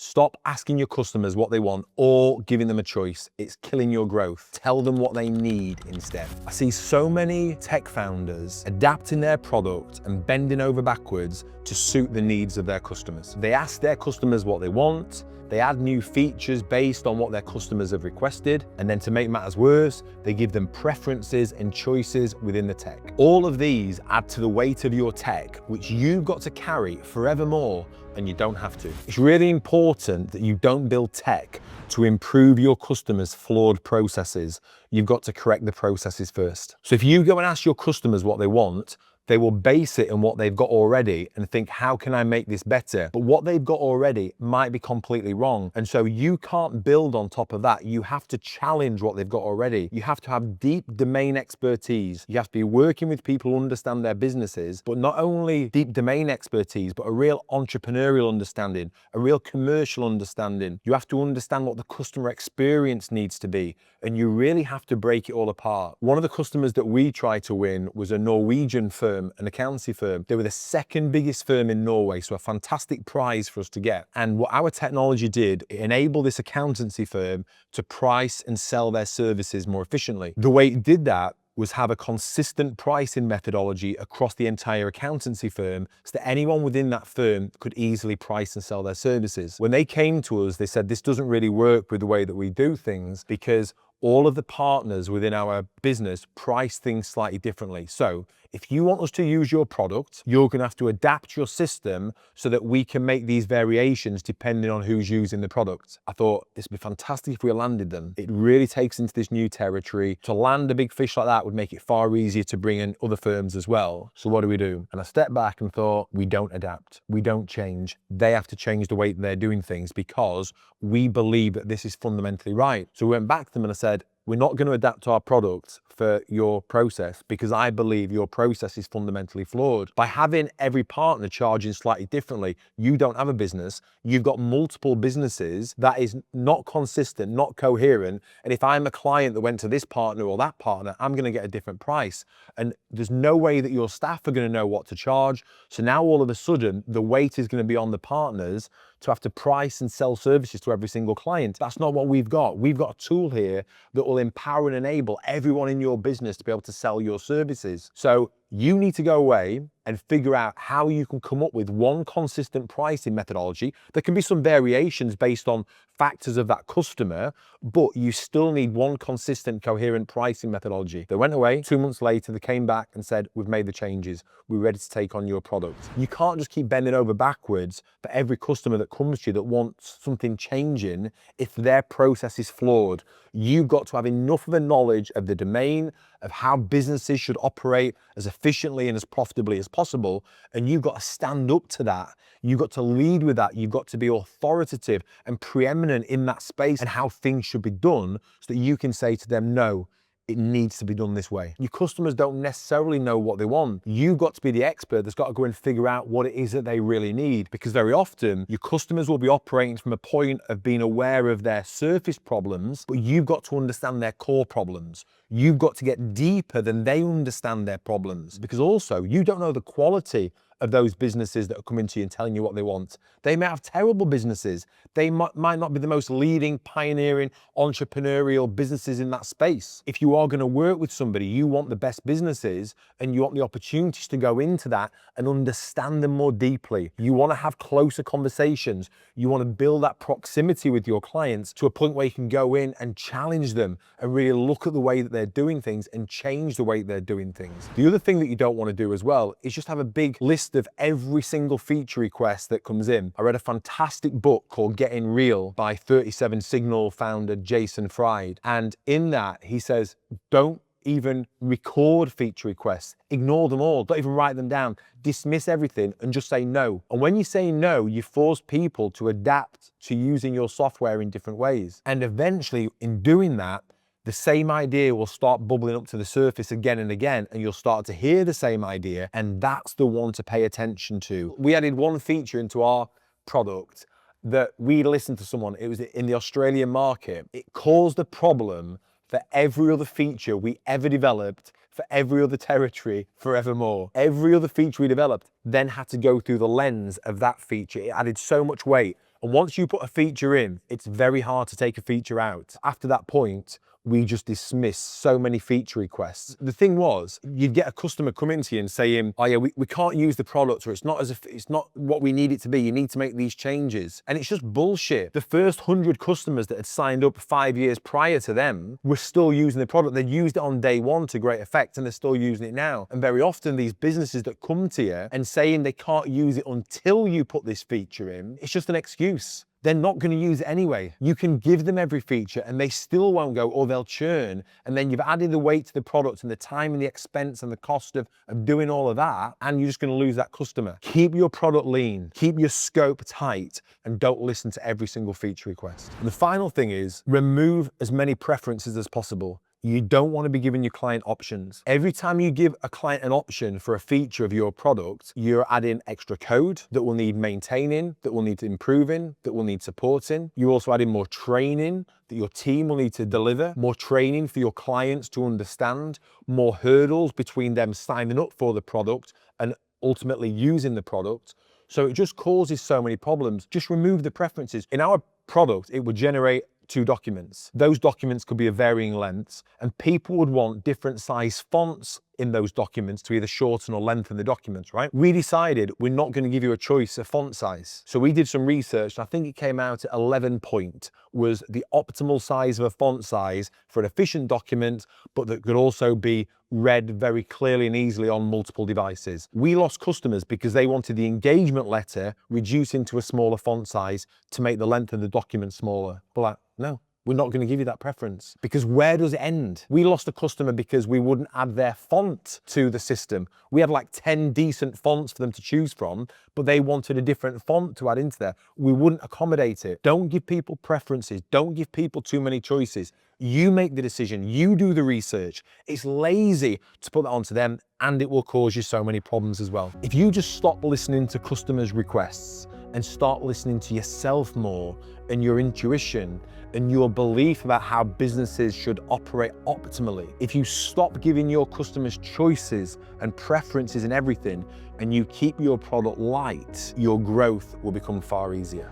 Stop asking your customers what they want or giving them a choice. It's killing your growth. Tell them what they need instead. I see so many tech founders adapting their product and bending over backwards to suit the needs of their customers. They ask their customers what they want, they add new features based on what their customers have requested, and then to make matters worse, they give them preferences and choices within the tech. All of these add to the weight of your tech, which you've got to carry forevermore, and you don't have to. It's really important that you don't build tech to improve your customers' flawed processes. You've got to correct the processes first. So if you go and ask your customers what they want, they will base it on what they've got already and think, how can I make this better? But what they've got already might be completely wrong. And so you can't build on top of that. You have to challenge what they've got already. You have to have deep domain expertise. You have to be working with people who understand their businesses, but not only deep domain expertise, but a real entrepreneurial understanding, a real commercial understanding. You have to understand what the customer experience needs to be. And you really have to break it all apart. One of the customers that we tried to win was a Norwegian firm, an accountancy firm. They were the second biggest firm in Norway, so a fantastic prize for us to get. And what our technology did, it enabled this accountancy firm to price and sell their services more efficiently. The way it did that was have a consistent pricing methodology across the entire accountancy firm so that anyone within that firm could easily price and sell their services. When they came to us, they said, this doesn't really work with the way that we do things because all of the partners within our business price things slightly differently. So if you want us to use your product, you're going to have to adapt your system so that we can make these variations depending on who's using the product. I thought this would be fantastic if we landed them. It really takes into this new territory. To land a big fish like that would make it far easier to bring in other firms as well. So what do we do? And I stepped back and thought, we don't adapt. We don't change. They have to change the way that they're doing things because we believe that this is fundamentally right. So we went back to them and I said, we're not going to adapt our products for your process because I believe your process is fundamentally flawed. By having every partner charging slightly differently, you don't have a business. You've got multiple businesses that is not consistent, not coherent. And if I'm a client that went to this partner or that partner, I'm going to get a different price. And there's no way that your staff are going to know what to charge. So now all of a sudden, the weight is going to be on the partners to have to price and sell services to every single client. That's not what we've got. We've got a tool here that will empower and enable everyone in your business to be able to sell your services. So you need to go away and figure out how you can come up with one consistent pricing methodology. There can be some variations based on factors of that customer, but you still need one consistent, coherent pricing methodology. They went away. 2 months later, they came back and said, we've made the changes. We're ready to take on your product. You can't just keep bending over backwards for every customer that comes to you that wants something changing if their process is flawed. You've got to have enough of a knowledge of the domain, of how businesses should operate as efficiently and as profitably as possible. And you've got to stand up to that. You've got to lead with that. You've got to be authoritative and preeminent in that space and how things should be done so that you can say to them, no, it needs to be done this way. Your customers don't necessarily know what they want. You've got to be the expert that's got to go and figure out what it is that they really need, because very often your customers will be operating from a point of being aware of their surface problems, but you've got to understand their core problems. You've got to get deeper than they understand their problems, because also you don't know the quality of those businesses that are coming to you and telling you what they want. They may have terrible businesses. They might not be the most leading, pioneering, entrepreneurial businesses in that space. If you are going to work with somebody, you want the best businesses and you want the opportunities to go into that and understand them more deeply. You want to have closer conversations. You want to build that proximity with your clients to a point where you can go in and challenge them and really look at the way that they're doing things and change the way they're doing things. The other thing that you don't want to do as well is just have a big list of every single feature request that comes in. I read a fantastic book called Getting Real by 37 Signal founder Jason Fried. And in that, he says, don't even record feature requests. Ignore them all. Don't even write them down. Dismiss everything and just say no. And when you say no, you force people to adapt to using your software in different ways. And eventually, in doing that, the same idea will start bubbling up to the surface again and again, and you'll start to hear the same idea, and that's the one to pay attention to. We added one feature into our product that we listened to someone, it was in the Australian market. It caused a problem for every other feature we ever developed for every other territory forevermore. Every other feature we developed then had to go through the lens of that feature. It added so much weight. And once you put a feature in, it's very hard to take a feature out. After that point, we just dismiss so many feature requests. The thing was, you'd get a customer coming to you and saying, oh yeah, we can't use the product, or it's not what we need it to be. You need to make these changes. And it's just bullshit. The first 100 customers that had signed up 5 years prior to them were still using the product. They'd used it on day one to great effect, and they're still using it now. And very often these businesses that come to you and saying they can't use it until you put this feature in, it's just an excuse. They're not going to use it anyway. You can give them every feature and they still won't go, or they'll churn. And then you've added the weight to the product and the time and the expense and the cost of doing all of that, and you're just going to lose that customer. Keep your product lean, keep your scope tight, and don't listen to every single feature request. And the final thing is, remove as many preferences as possible. You don't want to be giving your client options. Every time you give a client an option for a feature of your product, you're adding extra code that will need maintaining, that will need improving, that will need supporting. You're also adding more training that your team will need to deliver, more training for your clients to understand, more hurdles between them signing up for the product and ultimately using the product. So it just causes so many problems. Just remove the preferences. In our product, it would generate 2 documents. Those documents could be of varying lengths, and people would want different size fonts in those documents to either shorten or lengthen the documents, right? We decided we're not going to give you a choice of font size. So we did some research, and I think it came out at 11 point was the optimal size of a font size for an efficient document, but that could also be read very clearly and easily on multiple devices. We lost customers because they wanted the engagement letter reduced into a smaller font size to make the length of the document smaller. But like, no, we're not going to give you that preference, because where does it end? We lost a customer because we wouldn't add their font to the system. We had like 10 decent fonts for them to choose from, but they wanted a different font to add into there. We wouldn't accommodate it. Don't give people preferences. Don't give people too many choices. You make the decision. You do the research. It's lazy to put that onto them, and it will cause you so many problems as well. If you just stop listening to customers' requests and start listening to yourself more, and your intuition and your belief about how businesses should operate optimally, if you stop giving your customers choices and preferences in everything, and you keep your product light, your growth will become far easier.